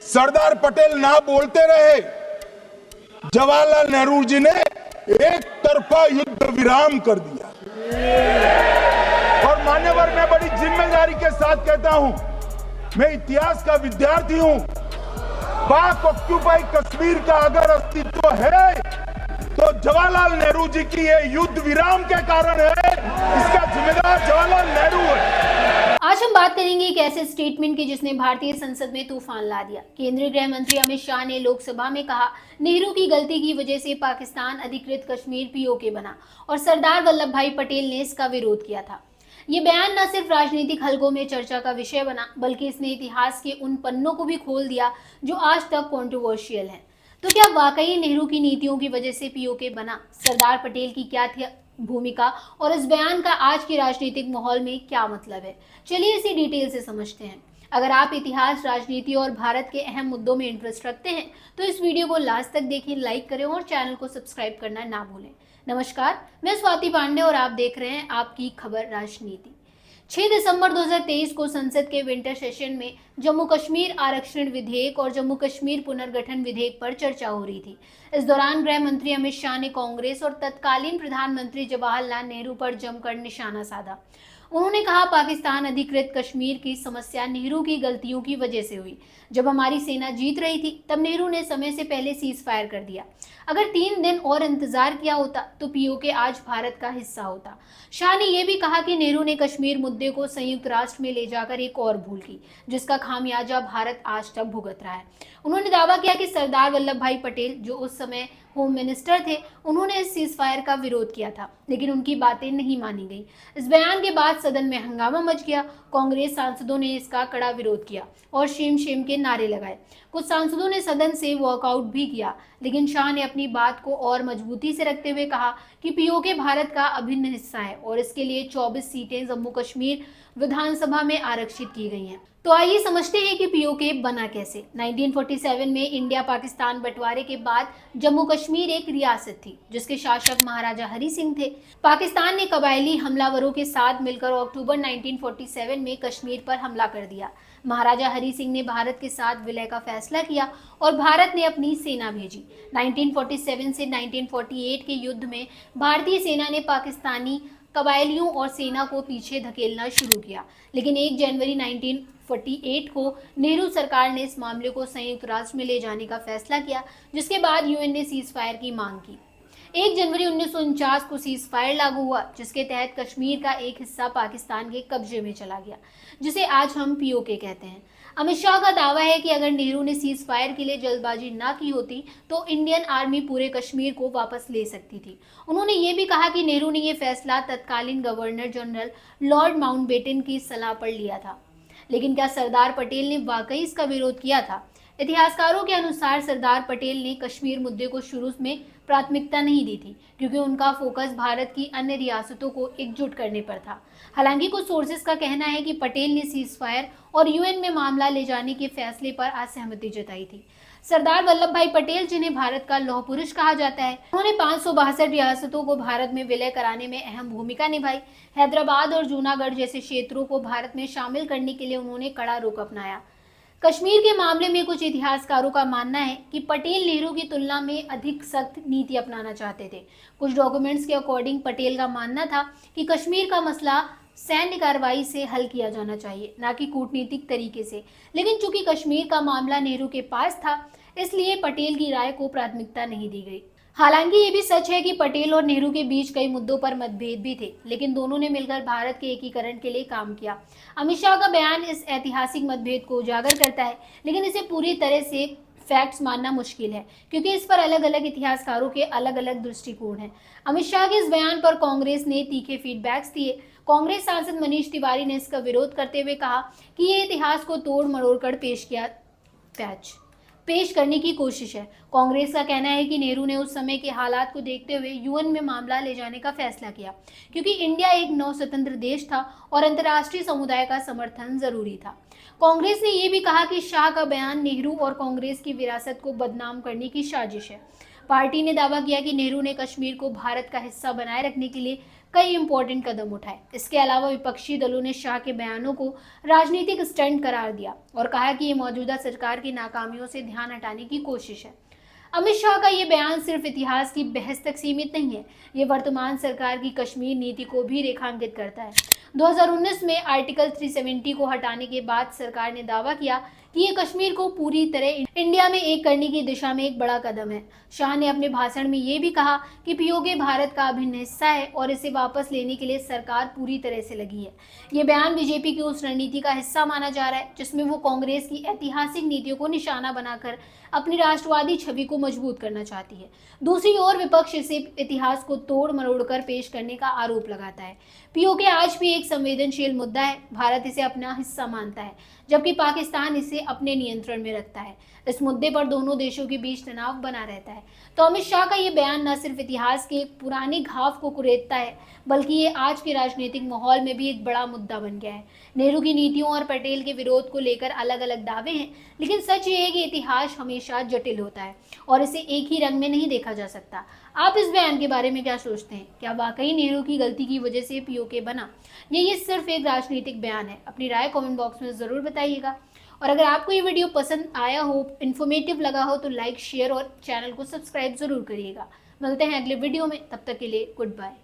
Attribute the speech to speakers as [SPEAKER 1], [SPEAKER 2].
[SPEAKER 1] सरदार पटेल ना बोलते रहे, जवाहरलाल नेहरू जी ने एक तरफा युद्ध विराम कर दिया। और मान्यवर, मैं बड़ी जिम्मेदारी के साथ कहता हूं, मैं इतिहास का विद्यार्थी हूं। पाक ऑक्यूपाई कश्मीर का अगर अस्तित्व है तो जवाहरलाल नेहरू जी की ये युद्ध विराम के कारण है। इसका जिम्मेदार जवाहरलाल नेहरू है।
[SPEAKER 2] आज हम बात करेंगे एक ऐसे स्टेटमेंट की जिसने भारतीय संसद में तूफान ला दिया। केंद्रीय गृह मंत्री अमित शाह ने लोकसभा में कहा, नेहरू की गलती की वजह से पाकिस्तान अधिकृत कश्मीर पीओके बना और सरदार वल्लभ भाई पटेल ने इसका विरोध किया था। ये बयान न सिर्फ राजनीतिक हलकों में चर्चा का विषय बना, बल्कि इसने इतिहास के उन पन्नों को भी खोल दिया जो आज तक कंट्रोवर्शियल हैं। तो क्या वाकई नेहरू की नीतियों की वजह से पीओके बना? सरदार पटेल की क्या थी भूमिका और इस बयान का आज के राजनीतिक माहौल में क्या मतलब है? चलिए इसी डिटेल से समझते हैं। अगर आप इतिहास, राजनीति और भारत के अहम मुद्दों में इंटरेस्ट रखते हैं तो इस वीडियो को लास्ट तक देखिए, लाइक करें और चैनल को सब्सक्राइब करना ना भूलें। नमस्कार, मैं स्वाति पांडे और आप देख रहे हैं आपकी खबर राजनीति। 6 दिसंबर 2023 को संसद के विंटर सेशन में जम्मू कश्मीर आरक्षण विधेयक और जम्मू कश्मीर पुनर्गठन विधेयक पर चर्चा हो रही थी। इस दौरान गृह मंत्री अमित शाह ने कांग्रेस और तत्कालीन प्रधानमंत्री जवाहरलाल नेहरू पर जमकर निशाना साधा। उन्होंने कहा, पाकिस्तान अधिकृत कश्मीर की समस्या नेहरू की गलतियों की वजह से हुई। जब हमारी सेना जीत रही थी तब नेहरू ने समय से पहले सीज फायर कर दिया। अगर 3 दिन और इंतजार किया होता तो पीओके आज भारत का हिस्सा होता। शाह ने यह भी कहा कि नेहरू ने कश्मीर मुद्दे को संयुक्त राष्ट्र में ले जाकर एक और भूल की, जिसका खामियाजा भारत आज तक भुगत रहा है। उन्होंने दावा किया कि सरदार वल्लभ भाई पटेल, जो उस समय होम मिनिस्टर थे, उन्होंने इस सीज फायर का विरोध किया था, लेकिन उनकी बातें नहीं मानी गई। इस बयान के बाद सदन में हंगामा मच गया। कांग्रेस सांसदों ने इसका कड़ा विरोध किया और शेम शेम के नारे लगाए। कुछ सांसदों ने सदन से वॉकआउट भी किया, लेकिन शाह ने अपनी बात को और मजबूती से रखते हुए कहा कि पीओके भारत का अभिन्न हिस्सा है और इसके लिए 24 सीटें जम्मू कश्मीर विधानसभा में आरक्षित की गई हैं। तो आइए समझते हैं कि पीओके बना कैसे। 1947 में इंडिया पाकिस्तान बंटवारे के बाद जम्मू कश्मीर एक रियासत थी जिसके शासक महाराजा हरि सिंह थे। पाकिस्तान ने कबायली हमलावरों के साथ मिलकर अक्टूबर 1947 में कश्मीर पर हमला कर दिया। महाराजा हरि सिंह ने भारत के साथ विलय का फैसला किया और भारत ने अपनी सेना भेजी। 1947 से 1948 के युद्ध में भारतीय सेना ने पाकिस्तानी कबायलियों और सेना को पीछे धकेलना शुरू किया, लेकिन 1 जनवरी 1948 को नेहरू सरकार ने इस मामले को संयुक्त राष्ट्र में ले जाने का फैसला किया, जिसके बाद यूएन ने सीज फायर की मांग की। 1 जनवरी 1949 को सीज फायर लागू हुआ, जिसके तहत कश्मीर का एक हिस्सा पाकिस्तान के कब्जे में चला गया, जिसे आज हम पीओके कहते हैं। अमित शाह का दावा है कि अगर नेहरू ने सीज फायर के लिए जल्दबाजी ना की होती तो इंडियन आर्मी पूरे कश्मीर को वापस ले सकती थी। उन्होंने ये भी कहा कि नेहरू ने यह फैसला तत्कालीन गवर्नर जनरल लॉर्ड माउंटबेटन की सलाह पर लिया था। लेकिन क्या सरदार पटेल ने वाकई इसका विरोध किया था? इतिहासकारों के अनुसार सरदार पटेल ने कश्मीर मुद्दे को शुरू में प्राथमिकता नहीं दी थी, क्योंकि उनका फोकस भारत की अन्य रियासतों को एकजुट करने पर था। हालांकि कुछ सोर्सेस का कहना है कि पटेल ने सीज फायर और यूएन में मामला ले जाने के फैसले पर असहमति जताई थी। सरदार वल्लभ भाई पटेल, जिन्हें भारत का लौह पुरुष कहा जाता है, उन्होंने 562 रियासतों को भारत में विलय कराने में अहम भूमिका निभाई। हैदराबाद और जूनागढ़ जैसे क्षेत्रों को भारत में शामिल करने के लिए उन्होंने कड़ा रुख अपनाया। कश्मीर के मामले में कुछ इतिहासकारों का मानना है कि पटेल नेहरू की तुलना में अधिक सख्त नीति अपनाना चाहते थे। कुछ डॉक्यूमेंट्स के अकॉर्डिंग पटेल का मानना था कि कश्मीर का मसला सैन्य कार्रवाई से हल किया जाना चाहिए, न कि कूटनीतिक तरीके से। लेकिन चूंकि कश्मीर का मामला नेहरू के पास था, इसलिए पटेल की राय को प्राथमिकता नहीं दी गई। हालांकि ये भी सच है कि पटेल और नेहरू के बीच कई मुद्दों पर मतभेद भी थे, लेकिन दोनों ने मिलकर भारत के एकीकरण के लिए काम किया। अमित शाह का बयान इस ऐतिहासिक मतभेद को उजागर करता है, लेकिन इसे पूरी तरह से फैक्ट्स मानना मुश्किल है, क्योंकि इस पर अलग अलग इतिहासकारों के अलग अलग दृष्टिकोण हैं। अमित शाह के इस बयान पर कांग्रेस ने तीखे फीडबैक्स दिए। कांग्रेस सांसद मनीष तिवारी ने इसका विरोध करते हुए कहा कि ये इतिहास को तोड़ मरोड़ कर पेश करने की कोशिश है। कांग्रेस का कहना है कि नेहरू ने उस समय के हालात को देखते हुए यूएन में मामला ले जाने का फैसला किया, क्योंकि इंडिया एक नव स्वतंत्र देश था और अंतर्राष्ट्रीय समुदाय का समर्थन जरूरी था। कांग्रेस ने यह भी कहा कि शाह का बयान नेहरू और कांग्रेस की विरासत को बदनाम करने की साजिश है। पार्टी ने दावा किया कि नेहरू ने कश्मीर को भारत का हिस्सा बनाए रखने के लिए कई इंपॉर्टेंट कदम उठाए। इसके अलावा विपक्षी दलों ने शाह के बयानों को राजनीतिक स्टंट करार दिया और कहा कि ये मौजूदा सरकार की नाकामियों से ध्यान हटाने की कोशिश है। अमित शाह का ये बयान सिर्फ इतिहास की बहस तक सीमित नहीं है, ये वर्तमान सरकार की कश्मीर नीति को भी रेखांकित करता है। 2019 में आर्टिकल 370 को हटाने के बाद सरकार ने दावा किया कि ये कश्मीर को पूरी तरह इंडिया में एक करने की दिशा में एक बड़ा कदम है। शाह ने अपने भाषण में ये भी कहा कि पीओके भारत का अभिन्न हिस्सा है और इसे वापस लेने के लिए सरकार पूरी तरह से लगी है। ये बयान बीजेपी की उस रणनीति का हिस्सा माना जा रहा है जिसमें वो कांग्रेस की ऐतिहासिक नीतियों को निशाना बनाकर अपनी राष्ट्रवादी छवि को मजबूत करना चाहती है। दूसरी ओर विपक्ष इसे इतिहास को तोड़ मरोड़ कर पेश करने का आरोप लगाता है। पीओके आज भी एक संवेदनशील मुद्दा है। भारत इसे अपना हिस्सा मानता है जबकि पाकिस्तान इसे अपने नियंत्रण में रखता है। इस मुद्दे पर दोनों देशों के बीच तनाव बना रहता है। तो अमित शाह का ये बयान न सिर्फ इतिहास के एक पुराने घाव को कुरेदता है बल्कि ये आज के राजनीतिक माहौल में भी एक बड़ा मुद्दा बन गया है। नेहरू की नीतियों और पटेल के विरोध को लेकर अलग अलग दावे हैं, लेकिन सच ये है कि इतिहास हमेशा जटिल होता है और इसे एक ही रंग में नहीं देखा जा सकता। आप इस बयान के बारे में क्या सोचते हैं? क्या वाकई नेहरू की गलती की वजह से पीओके बना या ये सिर्फ एक राजनीतिक बयान है? अपनी राय कमेंट बॉक्स में जरूर बताइएगा। और अगर आपको ये वीडियो पसंद आया हो, इन्फॉर्मेटिव लगा हो तो लाइक, शेयर और चैनल को सब्सक्राइब जरूर करिएगा। मिलते हैं अगले वीडियो में, तब तक के लिए गुड बाय।